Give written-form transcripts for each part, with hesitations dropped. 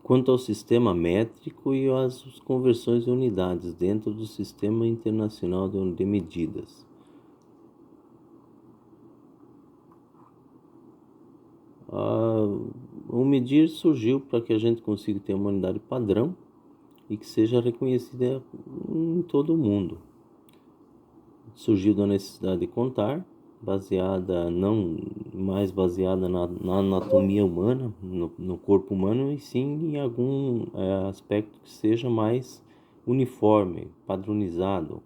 Quanto ao sistema métrico e às conversões de unidades dentro do Sistema Internacional de Medidas. O medir surgiu para que a gente consiga ter uma unidade padrão e que seja reconhecida em todo o mundo. Surgiu da necessidade de contar, não mais baseada na anatomia humana, no corpo humano, e sim em algum aspecto que seja mais uniforme, padronizado.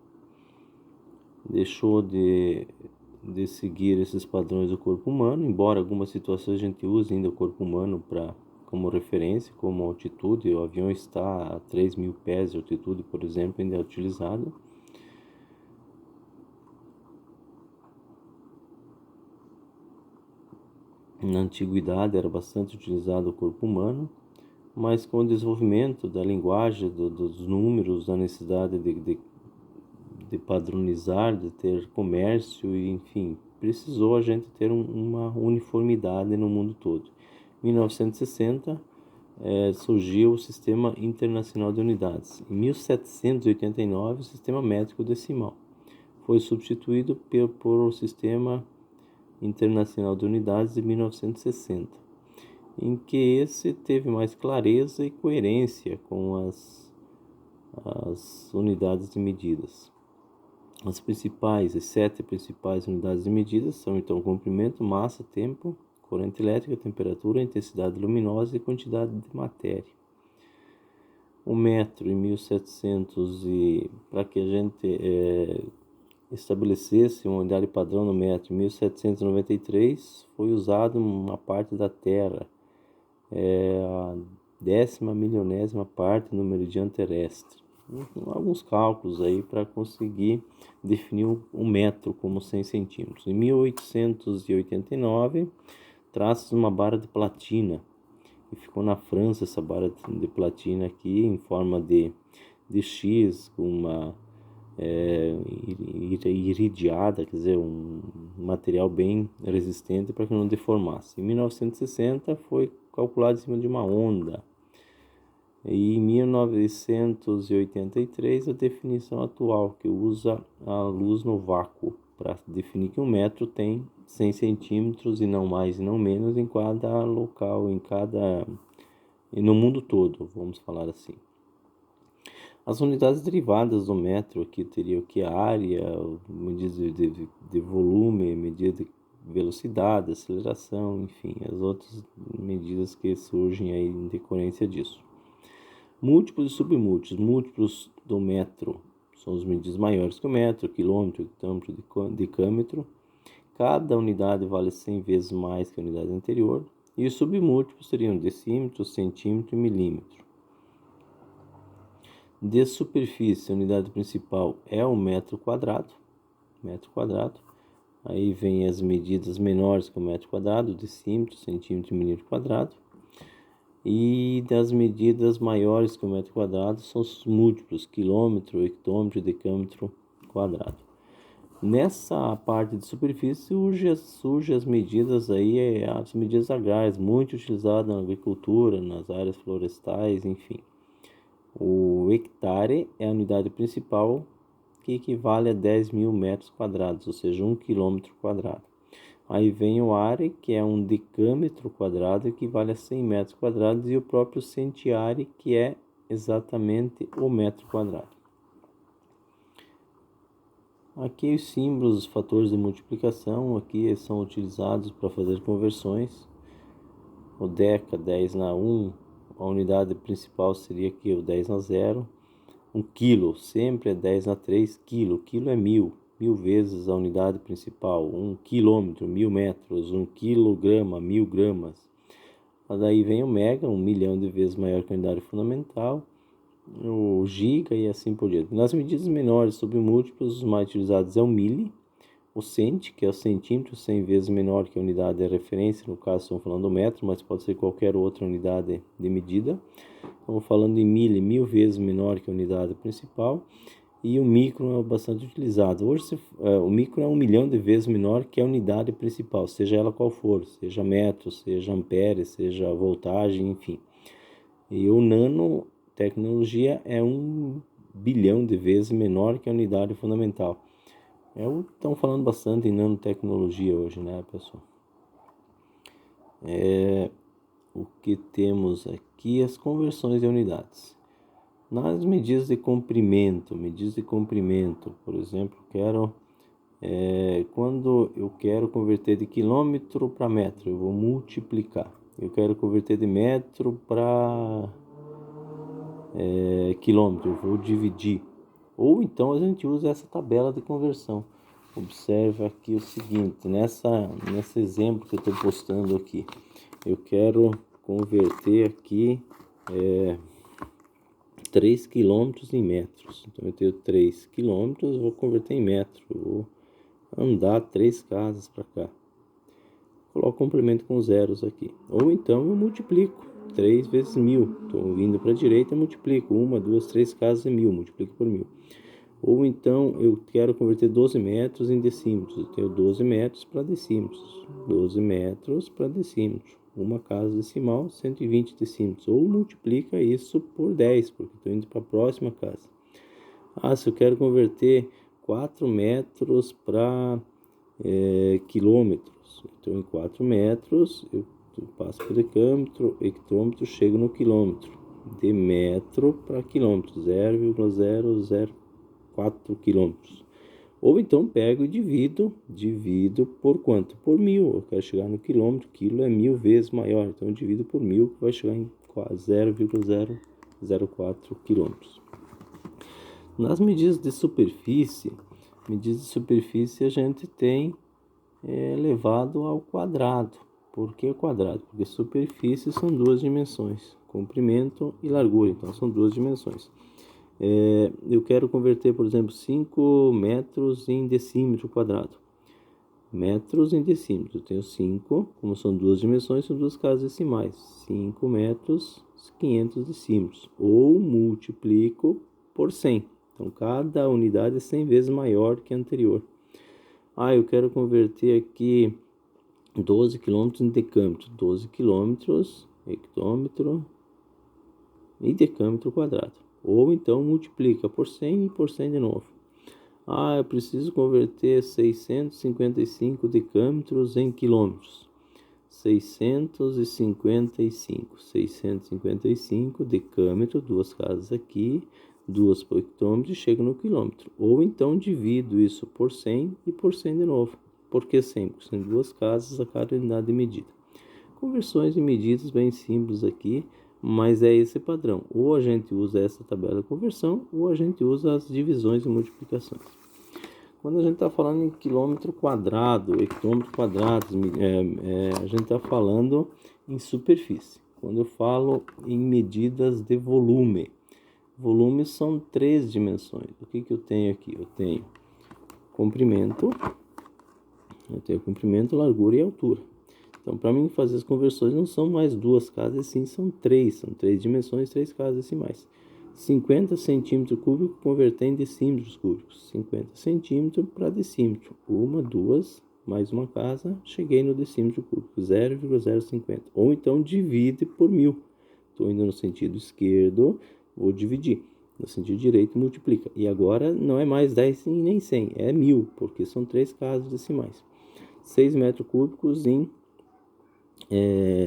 Deixou de seguir esses padrões do corpo humano, embora em algumas situações a gente use ainda o corpo humano como referência, como altitude. O avião está a 3.000 pés de altitude, por exemplo, ainda é utilizado. Na antiguidade era bastante utilizado o corpo humano, mas com o desenvolvimento da linguagem, dos números, da necessidade de padronizar, de ter comércio, e, enfim, precisou a gente ter uma uniformidade no mundo todo. Em 1960 surgiu o Sistema Internacional de Unidades. Em 1789, o Sistema Métrico Decimal foi substituído por o Sistema Internacional de Unidades de 1960, em que esse teve mais clareza e coerência com as unidades de medidas. As 7 principais unidades de medidas são então comprimento, massa, tempo, corrente elétrica, temperatura, intensidade luminosa e quantidade de matéria. O metro, em 1700, para que a gente estabelecesse uma unidade padrão no metro, em 1793 foi usado uma parte da Terra, a 10.000.000ª parte no meridiano terrestre. Alguns cálculos aí para conseguir definir um metro como 100 centímetros. Em 1889, traça uma barra de platina, e ficou na França essa barra de platina aqui em forma de X, uma iridiada, quer dizer, um material bem resistente para que não deformasse. Em 1960 foi calculado em cima de uma onda. E em 1983 a definição atual, que usa a luz no vácuo para definir que um metro tem 100 centímetros e não mais e não menos em cada local, e no mundo todo, vamos falar assim. As unidades derivadas do metro aqui teriam que a área, medida de volume, medida de velocidade, aceleração, enfim, as outras medidas que surgem aí em decorrência disso. Múltiplos e submúltiplos. Múltiplos do metro são as medidas maiores que o metro, quilômetro, hectômetro, decâmetro. Cada unidade vale 100 vezes mais que a unidade anterior. E os submúltiplos seriam decímetro, centímetro e milímetro. De superfície, a unidade principal é o metro quadrado. Aí vem as medidas menores que o metro quadrado, decímetro, centímetro e milímetro quadrado. E das medidas maiores que o metro quadrado são os múltiplos, quilômetro, hectômetro, decâmetro quadrado. Nessa parte de superfície surge as medidas aí, as medidas agrárias, muito utilizadas na agricultura, nas áreas florestais, enfim. O hectare é a unidade principal, que equivale a 10.000 metros quadrados, ou seja, 1 quilômetro quadrado. Aí vem o are, que é um decâmetro quadrado, equivale a 100 metros quadrados, e o próprio centiare, que é exatamente o metro quadrado. Aqui os símbolos, os fatores de multiplicação, aqui são utilizados para fazer conversões. O deca, 10 na 1, a unidade principal seria aqui o 10 na 0. Um quilo sempre é 10 na 3, quilo. Quilo é 1.000 vezes a unidade principal. 1 quilômetro, 1.000 metros. 1 quilograma, 1.000 gramas. Daí vem o mega, 1 milhão de vezes maior que a unidade fundamental. O giga e assim por diante. Nas medidas menores submúltiplos, os mais utilizados é o mili. O cent, que é o centímetro, 100 vezes menor que a unidade de referência, no caso estamos falando do metro, mas pode ser qualquer outra unidade de medida. Estamos falando em mili, 1.000 vezes menor que a unidade principal. E o micro é bastante utilizado. Hoje o micro é 1 milhão de vezes menor que a unidade principal, seja ela qual for, seja metro, seja ampere, seja voltagem, enfim. E o nanotecnologia é 1 bilhão de vezes menor que a unidade fundamental. Estão falando bastante em nanotecnologia hoje, né, pessoal? O que temos aqui, as conversões de unidades. Nas medidas de comprimento, por exemplo, quando eu quero converter de quilômetro para metro, eu vou multiplicar. Eu quero converter de metro para quilômetro, eu vou dividir. Ou então a gente usa essa tabela de conversão. Observe aqui o seguinte, nesse exemplo que eu estou postando aqui, eu quero converter aqui 3 quilômetros em metros. Então eu tenho 3 quilômetros, vou converter em metro. Eu vou andar 3 casas para cá. Coloco complemento com zeros aqui. Ou então eu multiplico 3 vezes 1000. Estou vindo para a direita e multiplico. 1, 2, 3 casas é 1000. Multiplico por 1000. Ou então eu quero converter 12 metros em decímetros. Eu tenho 12 metros para decímetros. 12 metros para decímetros. Uma casa decimal, 120 decímetros. Ou multiplica isso por 10, porque estou indo para a próxima casa. Se eu quero converter 4 metros para quilômetros. Então, em 4 metros, eu passo para decâmetro, hectômetro, chego no quilômetro. De metro para quilômetro, 0,004 quilômetros. Ou então pego e divido por quanto? Por 1000. Eu quero chegar no quilômetro, quilo é 1000 vezes maior. Então eu divido por 1000, que vai chegar em 0,004 quilômetros. Nas medidas de superfície a gente tem elevado ao quadrado. Por que o quadrado? Porque superfície são 2 dimensões, comprimento e largura, então são 2 dimensões. Eu quero converter, por exemplo, 5 metros em decímetro quadrado. Metros em decímetros, eu tenho 5, como são 2 dimensões, são 2 casas decimais. 5 metros, 500 decímetros. Ou multiplico por 100. Então, cada unidade é 100 vezes maior que a anterior. Eu quero converter aqui 12 quilômetros em decâmetro. 12 quilômetros, hectômetro e decâmetro quadrado. Ou então multiplica por 100 e por 100 de novo. Eu preciso converter 655 decâmetros em quilômetros. 655 decâmetro, 2 casas aqui, 2 por hectômetro e chego no quilômetro. Ou então divido isso por 100 e por 100 de novo. Por que 100? Porque são 2 casas a cada unidade de medida. Conversões de medidas bem simples aqui, mas é esse padrão. Ou a gente usa essa tabela de conversão, ou a gente usa as divisões e multiplicações. Quando a gente está falando em quilômetro quadrado, hectômetro quadrado, a gente está falando em superfície. Quando eu falo em medidas de volume, volume são 3 dimensões. O que eu tenho aqui? Eu tenho comprimento, largura e altura. Então, para mim fazer as conversões não são mais 2 casas, sim, são 3. São 3 dimensões, 3 casas decimais. 50 centímetros cúbicos converter em decímetros cúbicos. 50 centímetros para decímetro. 1, 2, mais uma casa, cheguei no decímetro cúbico. 0,050. Ou então divide por 1000. Estou indo no sentido esquerdo, vou dividir. No sentido direito, multiplica. E agora não é mais 10 nem 100, é 1000, porque são 3 casas decimais. 6 metros cúbicos em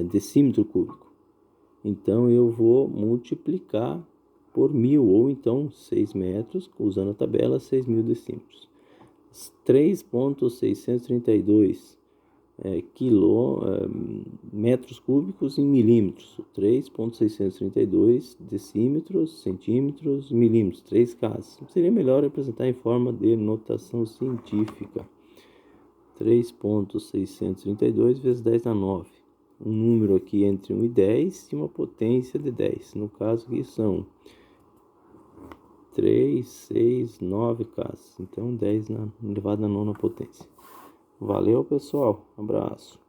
decímetro cúbico. Então eu vou multiplicar por 1000, ou então 6 metros, usando a tabela, 6.000 decímetros. 3,632 metros cúbicos em milímetros. 3,632 decímetros, centímetros, milímetros, 3 casas. Seria melhor representar em forma de notação científica. 3,632 vezes 10 a 9. Um número aqui entre 1 e 10 e uma potência de 10. No caso aqui são 3, 6, 9 casas. Então 10 elevado à nona potência. Valeu, pessoal. Abraço.